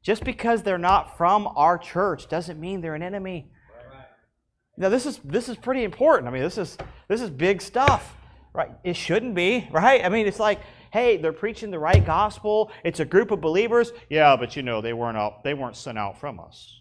Just because they're not from our church doesn't mean they're an enemy. Now, this is pretty important. I mean, this is big stuff, right? It shouldn't be, right? I mean, it's like, hey, they're preaching the right gospel. It's a group of believers. Yeah, but they weren't sent out from us.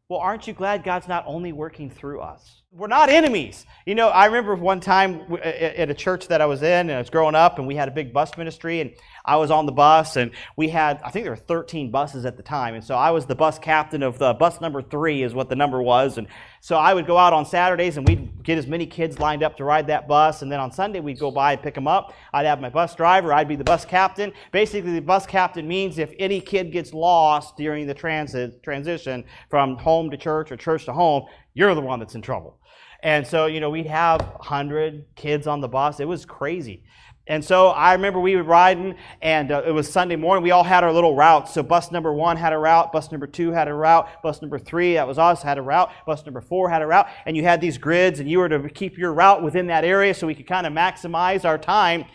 Well, aren't you glad God's not only working through us? We're not enemies. I remember one time at a church that I was in, and I was growing up, and we had a big bus ministry, and I was on the bus, and we had, I think there were 13 buses at the time, and so I was the bus captain of the bus number 3 is what the number was, and so I would go out on Saturdays, and we'd get as many kids lined up to ride that bus, and then on Sunday we'd go by and pick them up. I'd have my bus driver, I'd be the bus captain. Basically, the bus captain means if any kid gets lost during the transition from home to church or church to home, you're the one that's in trouble. And so, we'd have 100 kids on the bus. It was crazy. And so I remember we were riding, and it was Sunday morning. We all had our little routes. So bus number 1 had a route, bus number 2 had a route, bus number 3, that was us, had a route, bus number 4 had a route. And you had these grids, and you were to keep your route within that area so we could kind of maximize our time.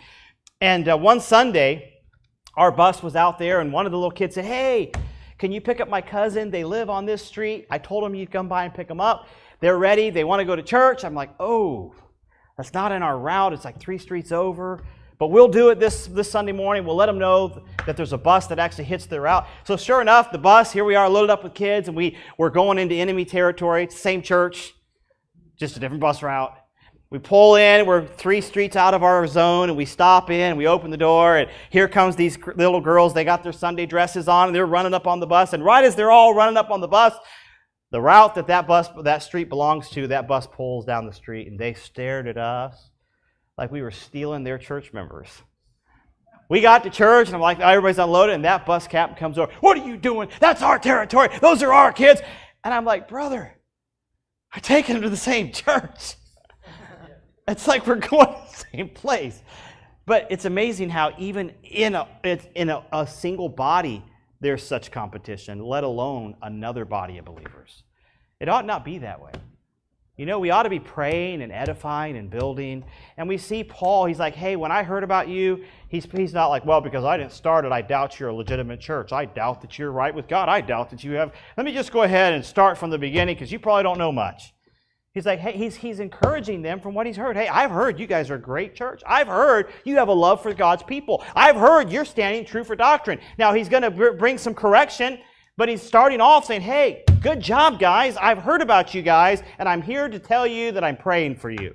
And one Sunday, our bus was out there, and one of the little kids said, hey, can you pick up my cousin? They live on this street. I told them you'd come by and pick them up. They're ready. They want to go to church. I'm like, oh, that's not in our route. It's like 3 streets over. But we'll do it this Sunday morning. We'll let them know that there's a bus that actually hits their route. So sure enough, the bus, here we are loaded up with kids, and we're going into enemy territory. It's the same church, just a different bus route. We pull in. We're 3 streets out of our zone, and we stop in. We open the door, and here comes these little girls. They got their Sunday dresses on, and they're running up on the bus. And right as they're all running up on the bus, the route that street belongs to, that bus pulls down the street, and they stared at us like we were stealing their church members. We got to church, and I'm like, everybody's unloaded, and that bus captain comes over. What are you doing? That's our territory. Those are our kids. And I'm like, brother, I take them to the same church. It's like we're going to the same place. But it's amazing how even in a single body, there's such competition, let alone another body of believers. It ought not be that way. We ought to be praying and edifying and building. And we see Paul, he's like, hey, when I heard about you, he's not like, well, because I didn't start it, I doubt you're a legitimate church. I doubt that you're right with God. I doubt that you have. Let me just go ahead and start from the beginning because you probably don't know much. He's like, hey, he's encouraging them from what he's heard. Hey, I've heard you guys are a great church. I've heard you have a love for God's people. I've heard you're standing true for doctrine. Now, he's going to bring some correction, but he's starting off saying, hey, good job, guys. I've heard about you guys, and I'm here to tell you that I'm praying for you.